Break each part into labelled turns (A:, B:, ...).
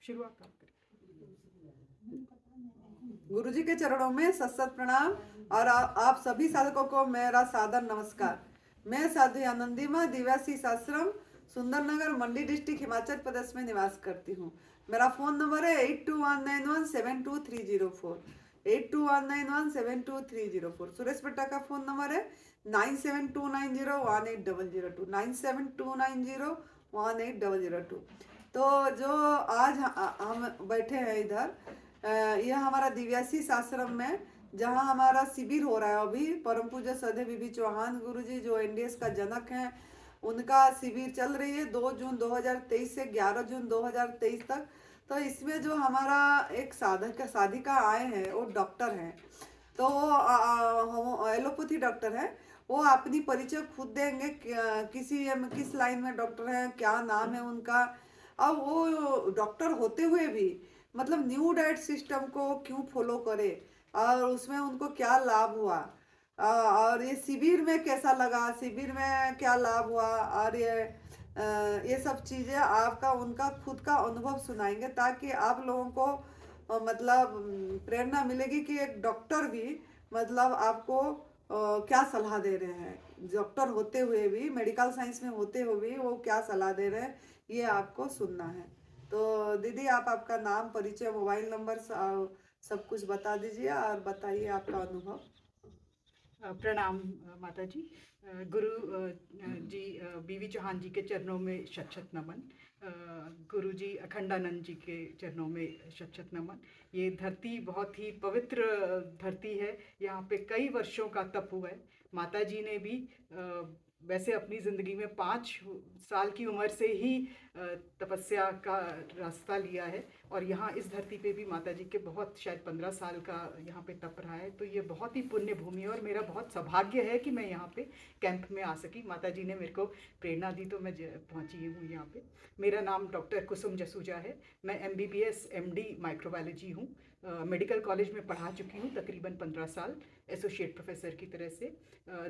A: शुरुआत आप करें।
B: गुरु जी के चरणों में सत प्रणाम और आप सभी साधकों को मेरा सादर नमस्कार। मैं साध्वी आनंदी माँ दिव्यासी आश्रम सुंदरनगर मंडी डिस्ट्रिक्ट हिमाचल प्रदेश में निवास करती हूँ। मेरा फ़ोन नंबर है 8219172304 8219172304। सुरेश बेटा का फ़ोन नंबर है 9729018002 9729018002। तो जो आज हम बैठे हैं इधर, यह हमारा दिव्यासी आश्रम में जहाँ हमारा शिविर हो रहा है अभी। परम पूज्य सदे बीबी चौहान गुरु जी जो एनडीएस का जनक हैं, उनका शिविर चल रही है 2 जून 2023 से 11 जून 2023 तक। तो इसमें जो हमारा एक साधिका आए हैं वो डॉक्टर हैं। तो वो एलोपैथी डॉक्टर है। वो अपनी परिचय खुद देंगे, किस लाइन में डॉक्टर हैं, क्या नाम है उनका। अब वो डॉक्टर होते हुए भी मतलब न्यू डाइट सिस्टम को क्यों फॉलो करे और उसमें उनको क्या लाभ हुआ, और ये शिविर में कैसा लगा, शिविर में क्या लाभ हुआ, और ये सब चीज़ें आपका उनका खुद का अनुभव सुनाएंगे ताकि आप लोगों को मतलब प्रेरणा मिलेगी कि एक डॉक्टर भी मतलब आपको क्या सलाह दे रहे हैं, डॉक्टर होते हुए भी, मेडिकल साइंस में होते हुए भी वो क्या सलाह दे रहे हैं, ये आपको सुनना है। तो दीदी आप आपका नाम, परिचय, मोबाइल नंबर सब कुछ बता दीजिए और बताइए आपका अनुभव।
A: प्रणाम माता जी। गुरु जी बीवी चौहान जी के चरणों में शत शत नमन। गुरु जी अखंडानंद जी के चरणों में शत शत नमन। ये धरती बहुत ही पवित्र धरती है। यहाँ पे कई वर्षों का तप हुआ है। माता जी ने भी वैसे अपनी ज़िंदगी में 5 साल की उम्र से ही तपस्या का रास्ता लिया है और यहाँ इस धरती पे भी माता जी के बहुत शायद 15 साल का यहाँ पे तप रहा है। तो ये बहुत ही पुण्य भूमि है और मेरा बहुत सौभाग्य है कि मैं यहाँ पे कैंप में आ सकी। माता जी ने मेरे को प्रेरणा दी तो मैं पहुँची हूँ यहाँ पे। मेरा नाम डॉक्टर कुसुम जसूजा है। मैं MBBS MD माइक्रोबायोलॉजी हूँ। मेडिकल कॉलेज में पढ़ा चुकी हूँ तकरीबन 15 साल एसोसिएट प्रोफेसर की तरह से।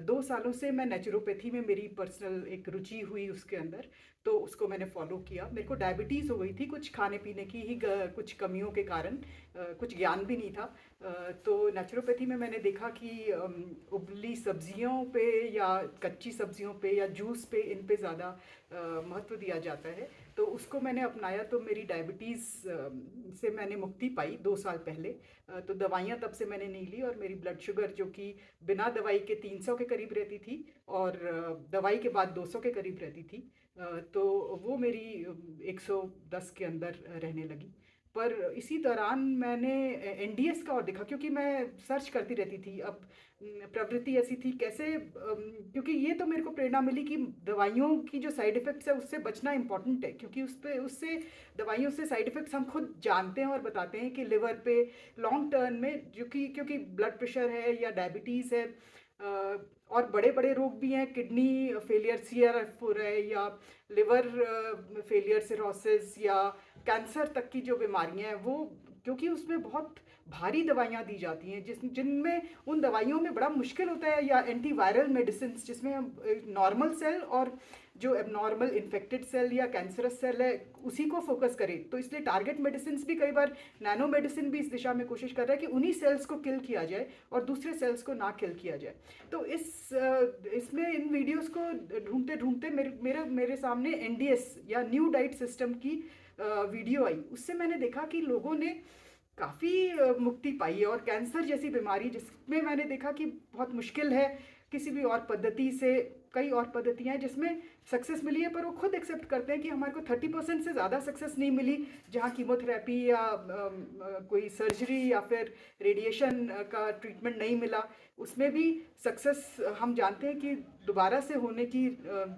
A: 2 सालों से मैं नेचुरोपैथी में मेरी पर्सनल एक रुचि हुई उसके अंदर, तो उसको मैंने फॉलो किया। मेरे को डायबिटीज़ हो गई थी कुछ खाने पीने की ही कुछ कमियों के कारण, कुछ ज्ञान भी नहीं था। तो नेचुरोपैथी में मैंने देखा कि उबली सब्जियों पे या कच्ची सब्जियों पे या जूस पे, इन पे ज़्यादा महत्व दिया जाता है। तो उसको मैंने अपनाया तो मेरी डायबिटीज़ से मैंने मुक्ति पाई 2 साल पहले। तो दवाइयाँ तब से मैंने नहीं ली और मेरी ब्लड शुगर जो कि बिना दवाई के 300 के करीब रहती थी और दवाई के बाद 200 के करीब रहती थी, तो वो मेरी 110 के अंदर रहने लगी। पर इसी दौरान मैंने NDS का और देखा, क्योंकि मैं सर्च करती रहती थी। अब प्रवृत्ति ऐसी थी कैसे, क्योंकि ये तो मेरे को प्रेरणा मिली कि दवाइयों की जो साइड इफ़ेक्ट्स है उससे बचना इम्पॉर्टेंट है, क्योंकि उससे दवाइयों से साइड इफ़ेक्ट्स हम खुद जानते हैं और बताते हैं कि लिवर पे लॉन्ग टर्म में, जो कि क्योंकि ब्लड प्रेशर है या डायबिटीज़ है, और बड़े बड़े रोग भी हैं, किडनी फेलियर CRF हो रहा है या लिवर फेलियर सिरोसिस या कैंसर तक की जो बीमारियां हैं वो, क्योंकि उसमें बहुत भारी दवाइयाँ दी जाती हैं जिनमें उन दवाइयों में बड़ा मुश्किल होता है, या एंटीवायरल मेडिसिन जिसमें हम नॉर्मल सेल और जो एबनॉर्मल इन्फेक्टेड सेल या कैंसरस सेल है उसी को फोकस करें। तो इसलिए टारगेट मेडिसिन भी कई बार, नैनो मेडिसिन भी इस दिशा में कोशिश कर रहा है कि उन्हीं सेल्स को किल किया जाए और दूसरे सेल्स को ना किल किया जाए। तो इसमें इन वीडियोस को ढूंढते ढूंढते मेरे सामने NDS या न्यू डाइट सिस्टम की वीडियो आई। उससे मैंने देखा कि लोगों ने काफ़ी मुक्ति पाई है, और कैंसर जैसी बीमारी जिसमें मैंने देखा कि बहुत मुश्किल है किसी भी और पद्धति से, कई और पद्धतियाँ हैं जिसमें सक्सेस मिली है, पर वो खुद एक्सेप्ट करते हैं कि हमारे को 30% से ज़्यादा सक्सेस नहीं मिली। जहाँ कीमोथेरेपी या कोई सर्जरी या फिर रेडिएशन का ट्रीटमेंट नहीं मिला, उसमें भी सक्सेस हम जानते हैं कि दोबारा से होने की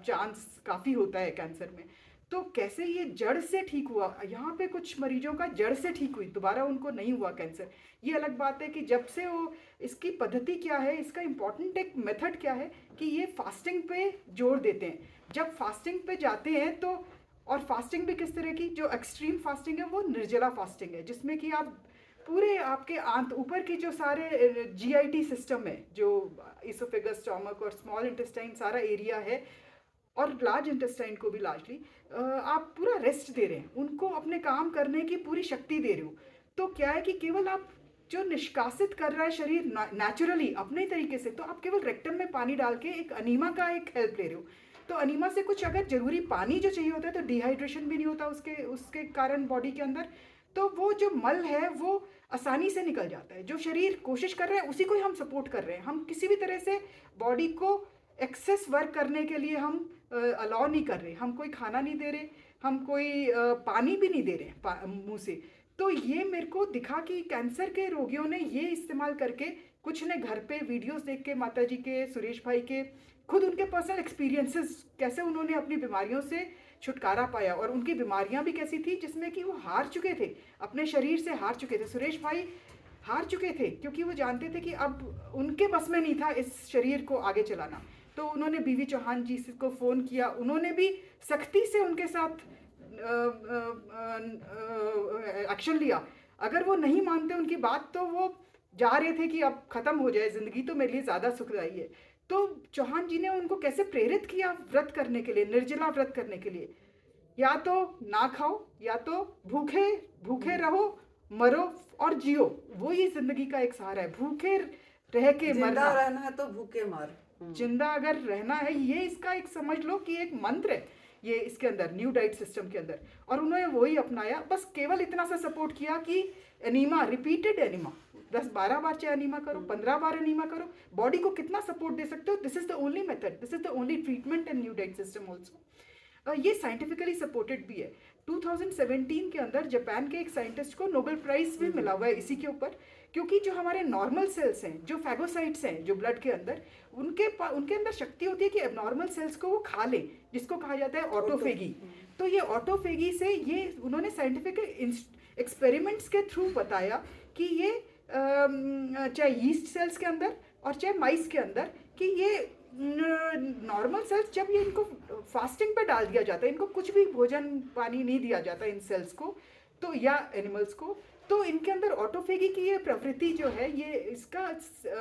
A: चांस काफ़ी होता है कैंसर में। तो कैसे ये जड़ से ठीक हुआ? यहाँ पे कुछ मरीजों का जड़ से ठीक हुई, दोबारा उनको नहीं हुआ कैंसर। ये अलग बात है कि जब से वो, इसकी पद्धति क्या है, इसका इम्पॉर्टेंट एक मेथड क्या है कि ये फास्टिंग पे जोर देते हैं। जब फास्टिंग पे जाते हैं तो, और फास्टिंग भी किस तरह की, जो एक्सट्रीम फास्टिंग है वो निर्जला फास्टिंग है, जिसमें कि आप पूरे आपके आंत ऊपर की जो सारे GIT सिस्टम है, जो इसोफेगस, स्टोमक और स्मॉल इंटेस्टाइन सारा एरिया है, और लार्ज इंटेस्टाइन को भी लार्जली आप पूरा रेस्ट दे रहे हैं, उनको अपने काम करने की पूरी शक्ति दे रहे हो। तो क्या है कि केवल आप जो निष्कासित कर रहा है शरीर नेचुरली अपने तरीके से, तो आप केवल रेक्टम में पानी डाल के एक अनीमा का एक हेल्प ले रहे हो। तो अनीमा से कुछ अगर जरूरी पानी जो चाहिए होता है, तो डिहाइड्रेशन भी नहीं होता उसके उसके कारण बॉडी के अंदर, तो वो जो मल है वो आसानी से निकल जाता है। जो शरीर कोशिश कर रहे हैं उसी को ही हम सपोर्ट कर रहे हैं। हम किसी भी तरह से बॉडी को एक्सेस वर्क करने के लिए हम अलाउ नहीं कर रहे। हम कोई खाना नहीं दे रहे, हम कोई पानी भी नहीं दे रहे मुंह से। तो ये मेरे को दिखा कि कैंसर के रोगियों ने ये इस्तेमाल करके, कुछ ने घर पे वीडियोस देख के, माता जी के, सुरेश भाई के, खुद उनके पर्सनल एक्सपीरियंसेस, कैसे उन्होंने अपनी बीमारियों से छुटकारा पाया। और उनकी बीमारियां भी कैसी थी जिसमें कि वो हार चुके थे, अपने शरीर से हार चुके थे। सुरेश भाई हार चुके थे क्योंकि वो जानते थे कि अब उनके बस में नहीं था इस शरीर को आगे चलाना। तो उन्होंने बीवी चौहान जी को फ़ोन किया, उन्होंने भी सख्ती से उनके साथ एक्शन लिया। अगर वो नहीं मानते उनकी बात, तो वो जा रहे थे कि अब ख़त्म हो जाए ज़िंदगी, तो मेरे लिए ज़्यादा सुखदायी है। तो चौहान जी ने उनको कैसे प्रेरित किया व्रत करने के लिए, निर्जला व्रत करने के लिए। या तो ना खाओ, या तो भूखे भूखे रहो, मरो और जियो, वो ही ज़िंदगी का एक सहारा है। भूखे रह के
B: जिंदा
A: मरना,
B: रहना है तो भूखे मर।
A: जिंदा अगर रहना है, ये इसका एक समझ लो कि एक मंत्र है ये इसके अंदर, न्यू डाइट सिस्टम के अंदर। और उन्होंने वही अपनाया, बस केवल इतना सा सपोर्ट किया कि एनीमा, रिपीटेड एनीमा, 10-12 बार चाहे एनीमा करो, 15 बार एनीमा करो, बॉडी को कितना सपोर्ट दे सकते हो, this is the only method, this is the only treatment in new diet system also. ये साइंटिफिकली सपोर्टेड भी है। 2017 के अंदर जापान के एक साइंटिस्ट को नोबेल प्राइज भी मिला हुआ है इसी के ऊपर, क्योंकि जो हमारे नॉर्मल सेल्स हैं, जो फैगोसाइट्स हैं जो ब्लड के अंदर, उनके अंदर शक्ति होती है कि एबनॉर्मल सेल्स को वो खा ले, जिसको कहा जाता है ऑटोफेगी। तो ये ऑटोफेगी से, ये उन्होंने साइंटिफिक एक्सपेरिमेंट्स के थ्रू बताया कि ये चाहे यीस्ट सेल्स के अंदर और चाहे माइस के अंदर, कि ये नॉर्मल सेल्स जब ये इनको फास्टिंग पे डाल दिया जाता है, इनको कुछ भी भोजन पानी नहीं दिया जाता इन सेल्स को, तो या एनिमल्स को, तो इनके अंदर ऑटोफेगी की ये प्रवृत्ति जो है, ये इसका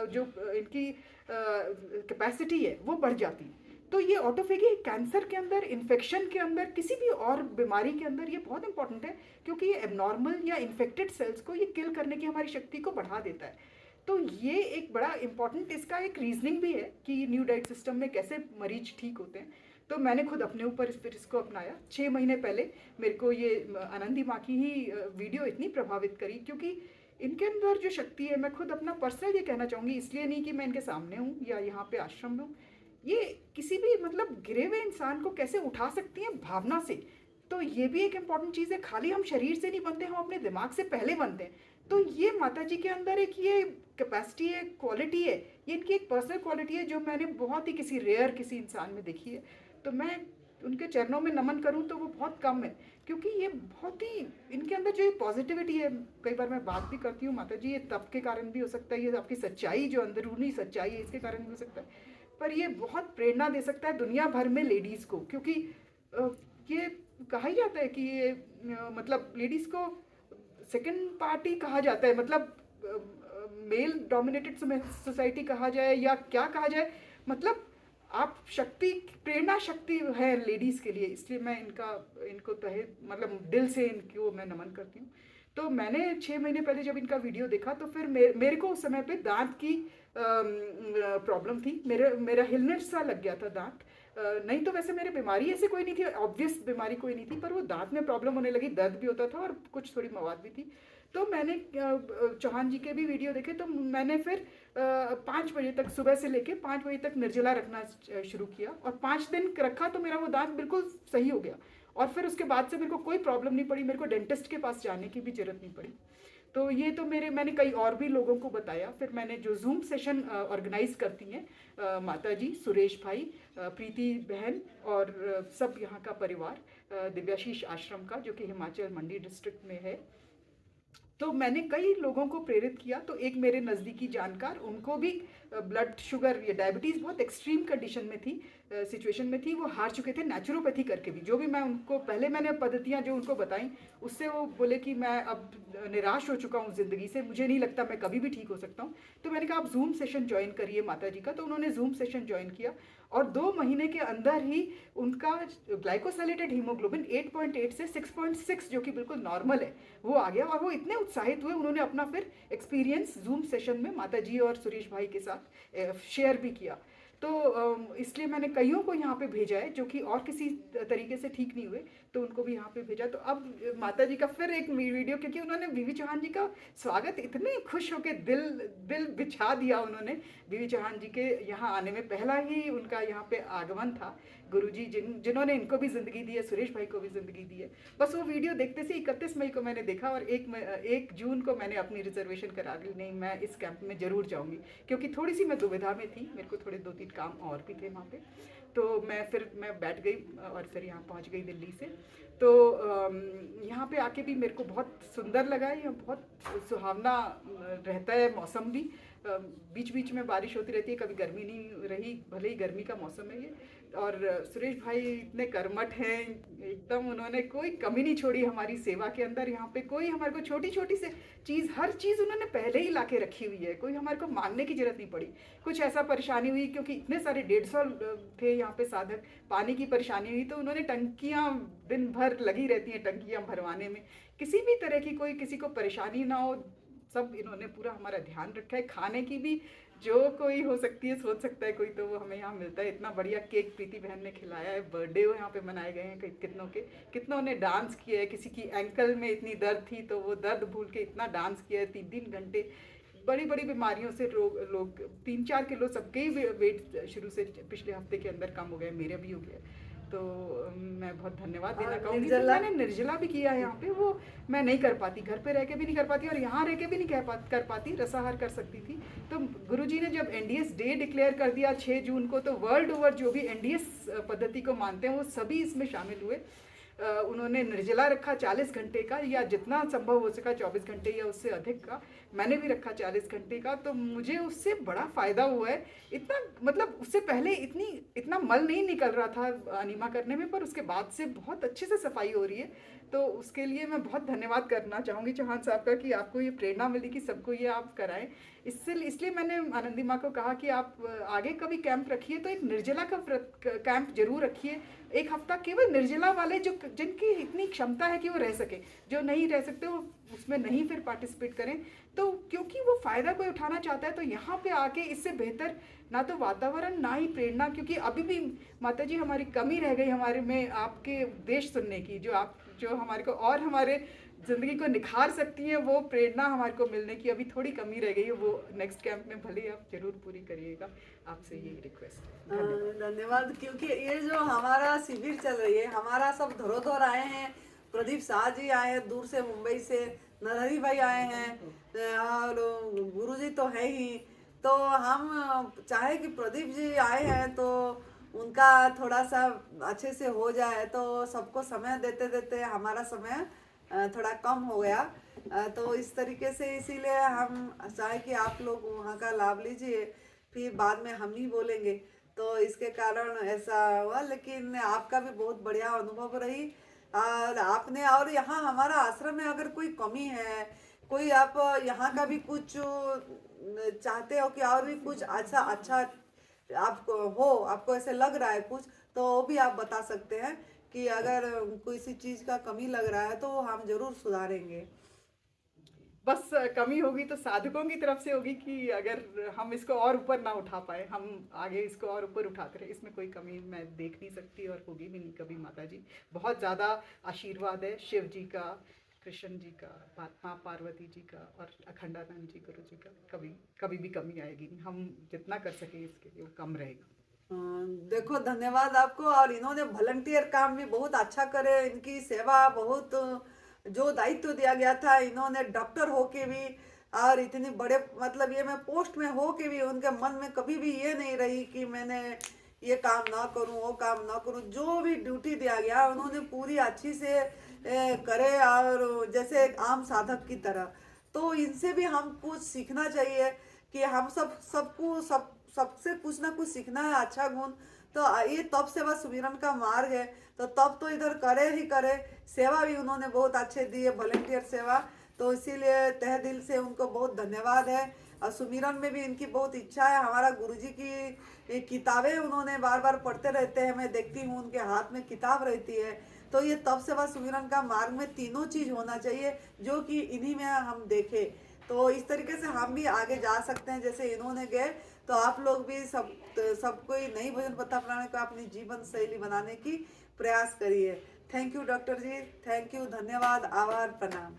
A: जो इनकी कैपेसिटी है वो बढ़ जाती है। तो ये ऑटोफेगी कैंसर के अंदर, इन्फेक्शन के अंदर, किसी भी और बीमारी के अंदर ये बहुत इंपॉर्टेंट है, क्योंकि ये एबनॉर्मल या इन्फेक्टेड सेल्स को ये किल करने की हमारी शक्ति को बढ़ा देता है। तो ये एक बड़ा इंपॉर्टेंट, इसका एक रीजनिंग भी है कि न्यू डाइट सिस्टम में कैसे मरीज ठीक होते हैं। तो मैंने खुद अपने ऊपर फिर इसको अपनाया। 6 महीने पहले मेरे को ये आनंदी माँ की ही वीडियो इतनी प्रभावित करी, क्योंकि इनके अंदर जो शक्ति है, मैं खुद अपना पर्सनल ये कहना चाहूँगी, इसलिए नहीं कि मैं इनके सामने हूँ या यहाँ पे आश्रम में हूँ, ये किसी भी मतलब गिरे हुए इंसान को कैसे उठा सकती हैं भावना से। तो ये भी एक इम्पॉर्टेंट चीज़ है। खाली हम शरीर से नहीं बनते, हम अपने दिमाग से पहले बनते हैं। तो ये माता जी के अंदर एक ये कैपेसिटी है, क्वालिटी है, ये इनकी एक पर्सनल क्वालिटी है जो मैंने बहुत ही किसी रेयर किसी इंसान में देखी है। तो मैं उनके चरणों में नमन करूं तो वो बहुत कम है, क्योंकि ये बहुत ही इनके अंदर जो पॉजिटिविटी है, कई बार मैं बात भी करती हूँ माता जी, ये तप के कारण भी हो सकता है, ये आपकी सच्चाई जो अंदरूनी सच्चाई है इसके कारण भी हो सकता है, पर ये बहुत प्रेरणा दे सकता है दुनिया भर में लेडीज़ को। क्योंकि ये कहा ही जाता है कि ये मतलब लेडीज़ को सेकंड पार्टी कहा जाता है, मतलब मेल डोमिनेटेड सोसाइटी कहा जाए या क्या कहा जाए, मतलब आप शक्ति, प्रेरणा शक्ति है लेडीज़ के लिए। इसलिए मैं इनको तहे मतलब दिल से इनको मैं नमन करती हूँ। तो मैंने 6 महीने पहले जब इनका वीडियो देखा, तो फिर मेरे को उस समय पे दांत की प्रॉब्लम थी, मेरा हिलने सा लग गया था दांत। नहीं तो वैसे मेरे बीमारी ऐसे कोई नहीं थी, ऑब्वियस बीमारी कोई नहीं थी, पर वो दांत में प्रॉब्लम होने लगी, दर्द भी होता था और कुछ थोड़ी मवाद भी थी। तो मैंने चौहान जी के भी वीडियो देखे, तो मैंने फिर 5 बजे तक, सुबह से लेके 5 बजे तक निर्जला रखना शुरू किया, और 5 दिन रखा तो मेरा वो दांत बिल्कुल सही हो गया। और फिर उसके बाद से मेरे को कोई प्रॉब्लम नहीं पड़ी, मेरे को डेंटिस्ट के पास जाने की भी जरूरत नहीं पड़ी। तो ये तो मैंने कई और भी लोगों को बताया। फिर मैंने जो जूम सेशन ऑर्गेनाइज करती हैं माता जी, सुरेश भाई, प्रीति बहन और सब यहाँ का परिवार, दिव्याशीष आश्रम का, जो कि हिमाचल मंडी डिस्ट्रिक्ट में है, तो मैंने कई लोगों को प्रेरित किया। तो एक मेरे नज़दीकी जानकार, उनको भी ब्लड शुगर या डायबिटीज़ बहुत एक्सट्रीम कंडीशन में थी, सिचुएशन में थी, वो हार चुके थे नेचुरोपैथी करके भी। जो भी मैं उनको पहले मैंने पद्धतियाँ जो उनको बताई, उससे वो बोले कि मैं अब निराश हो चुका हूँ ज़िंदगी से, मुझे नहीं लगता मैं कभी भी ठीक हो सकता हूँ। तो मैंने कहा आप जूम सेशन ज्वाइन करिए माता जी का। तो उन्होंने जूम सेशन ज्वाइन किया, और 2 महीने के अंदर ही उनका ग्लाइकोसिलेटेड हीमोग्लोबिन 8.8 से 6.6, जो कि बिल्कुल नॉर्मल है, वो आ गया। और वो इतने उत्साहित हुए, उन्होंने अपना फिर एक्सपीरियंस जूम सेशन में माता जी और सुरेश भाई के साथ शेयर भी किया। तो इसलिए मैंने कईयों को यहाँ पे भेजा है जो कि और किसी तरीके से ठीक नहीं हुए, तो उनको भी यहाँ पे भेजा। तो अब माता जी का फिर एक वीडियो, क्योंकि उन्होंने बीवी चौहान जी का स्वागत इतने खुश होकर दिल दिल बिछा दिया उन्होंने। बीवी चौहान जी के यहाँ आने में पहला ही उनका यहाँ पे आगमन था। गुरुजी जिन्होंने इनको भी ज़िंदगी दी है, सुरेश भाई को भी ज़िंदगी दी है। बस वो वीडियो देखते से 31 मई को मैंने देखा और 1 जून को मैंने अपनी रिजर्वेशन करा ली। नहीं, मैं इस कैंप में ज़रूर जाऊँगी, क्योंकि थोड़ी सी मैं दुविधा में थी, मेरे को थोड़े 2-3 काम और भी थे वहाँ पे। तो मैं बैठ गई और फिर यहाँ पहुँच गई दिल्ली से। तो यहाँ पे आके भी मेरे को बहुत सुंदर लगा है, यहाँ बहुत सुहावना रहता है मौसम भी। बीच बीच में बारिश होती रहती है, कभी गर्मी नहीं रही, भले ही गर्मी का मौसम है ये। और सुरेश भाई इतने कर्मठ हैं एकदम, उन्होंने कोई कमी नहीं छोड़ी हमारी सेवा के अंदर। यहाँ पे कोई हमारे को छोटी छोटी से चीज़, हर चीज़ उन्होंने पहले ही ला के रखी हुई है, कोई हमारे को मांगने की जरूरत नहीं पड़ी। कुछ ऐसा परेशानी हुई, क्योंकि इतने सारे 150 थे यहाँ पे साधक, पानी की परेशानी हुई, तो उन्होंने टंकियाँ दिन भर लगी रहती हैं टंकियाँ भरवाने में। किसी भी तरह की कोई किसी को परेशानी ना हो, सब इन्होंने पूरा हमारा ध्यान रखा है। खाने की भी जो कोई हो सकती है, सोच सकता है कोई, तो वो हमें यहाँ मिलता है। इतना बढ़िया केक प्रीति बहन ने खिलाया है, बर्थडे यहाँ पे मनाए गए हैं कितनों ने डांस किया है। किसी की एंकल में इतनी दर्द थी तो वो दर्द भूल के इतना डांस किया है 3-3 घंटे। बड़ी बड़ी बीमारियों से लोग 3-4 किलो सबके ही वेट शुरू से पिछले हफ्ते के अंदर कम हो गए, मेरे भी हो गया। तो मैं बहुत धन्यवाद देना चाहूँगी। मैंने निर्जला भी किया है यहाँ पे, वो मैं नहीं कर पाती, घर पे रह के भी नहीं कर पाती और यहाँ रह के भी नहीं कर पाती, रसाहार कर सकती थी। तो गुरुजी ने जब एनडीएस डे डिक्लेयर कर दिया 6 जून को, तो वर्ल्ड ओवर जो भी एनडीएस पद्धति को मानते हैं वो सभी इसमें शामिल हुए। उन्होंने निर्जला रखा 40 घंटे का, या जितना संभव हो सका 24 घंटे या उससे अधिक का। मैंने भी रखा 40 घंटे का, तो मुझे उससे बड़ा फ़ायदा हुआ है। इतना मतलब उससे पहले इतना मल नहीं निकल रहा था अनीमा करने में, पर उसके बाद से बहुत अच्छे से सफाई हो रही है। तो उसके लिए मैं बहुत धन्यवाद करना चाहूँगी चौहान साहब का, कि आपको ये प्रेरणा मिली कि सबको ये आप कराएं। इसलिए मैंने आनंदी माँ को कहा कि आप आगे कभी कैंप रखिए तो एक निर्जला का कैंप जरूर रखिए, 1 हफ्ता केवल निर्जला वाले, जो जिनकी इतनी क्षमता है कि वो रह सके, जो नहीं रह सकते वो उसमें नहीं फिर पार्टिसिपेट करें। तो क्योंकि वो फ़ायदा कोई उठाना चाहता है, तो यहाँ पे आके इससे बेहतर ना तो वातावरण ना ही प्रेरणा, क्योंकि अभी भी माता जी हमारी कमी रह गई हमारे में आपके उपदेश सुनने की, जो हमारे को और हमारे ज़िंदगी को निखार सकती हैं, वो प्रेरणा हमारे को मिलने की अभी थोड़ी कमी रह गई है। वो नेक्स्ट कैंप में भले आप जरूर पूरी करिएगा, आपसे ये रिक्वेस्ट है।
B: धन्यवाद। क्योंकि ये जो हमारा शिविर चल रही है, हमारा सब धरोधर आए हैं, प्रदीप शाह जी आए हैं दूर से, मुंबई से नरहरी भाई आए हैं, और गुरुजी तो है ही। तो हम चाहे कि प्रदीप जी आए हैं तो उनका थोड़ा सा अच्छे से हो जाए, तो सबको समय देते देते हमारा समय थोड़ा कम हो गया। तो इस तरीके से इसीलिए हम चाहे कि आप लोग वहाँ का लाभ लीजिए, फिर बाद में हम ही बोलेंगे, तो इसके कारण ऐसा हुआ। लेकिन आपका भी बहुत बढ़िया अनुभव रही, और आपने, और यहाँ हमारा आश्रम में अगर कोई कमी है, कोई आप यहाँ का भी कुछ चाहते हो कि और भी कुछ अच्छा आपको ऐसे लग रहा है कुछ, तो वो भी आप बता सकते हैं कि अगर किसी चीज़ का कमी लग रहा है तो हम जरूर सुधारेंगे।
A: बस कमी होगी तो साधकों की तरफ से होगी, कि अगर हम इसको और ऊपर ना उठा पाए, हम आगे इसको और ऊपर उठाते रहे, इसमें कोई कमी मैं देख नहीं सकती और होगी भी नहीं कभी। माता जी बहुत ज़्यादा आशीर्वाद है शिव जी का, कृष्ण जी का, माँ पार्वती जी का और अखंडानंद जी गुरु जी का। कभी भी कमी आएगी नहीं, हम जितना कर सके इसके लिए वो कम रहेगा।
B: देखो, धन्यवाद आपको। और इन्होंने वॉलंटियर काम भी बहुत अच्छा करे, इनकी सेवा बहुत, जो दायित्व दिया गया था, इन्होंने डॉक्टर होके भी, और इतने बड़े मतलब ये मैं पोस्ट में हो के भी उनके मन में कभी भी ये नहीं रही कि मैंने ये काम ना करूं, वो काम ना करूं। जो भी ड्यूटी दिया गया उन्होंने पूरी अच्छी से करे, और जैसे एक आम साधक की तरह। तो इनसे भी हम कुछ सीखना चाहिए, कि हम सबसे कुछ ना कुछ सीखना है, अच्छा गुण। तो ये तप सेवा सुमिरन का मार्ग है, तो तब तो इधर करे ही करे। सेवा भी उन्होंने बहुत अच्छे दी है, वॉलंटियर सेवा। तो इसीलिए तहे दिल से उनको बहुत धन्यवाद है। और सुमिरन में भी इनकी बहुत इच्छा है। हमारा गुरुजी की किताबें उन्होंने बार बार पढ़ते रहते हैं, मैं देखती हूँ उनके हाथ में किताब रहती है। तो ये तब सेवा सुमिरन का मार्ग में तीनों चीज होना चाहिए, जो कि इन्हीं में हम देखें। तो इस तरीके से हम भी आगे जा सकते हैं जैसे इन्होंने गए। तो आप लोग भी सब कोई नई भोजन पत्ता प्रणाली को अपनी जीवन शैली बनाने की प्रयास करिए। Thank you doctor ji, thank you, धन्यवाद, आभार, प्रणाम।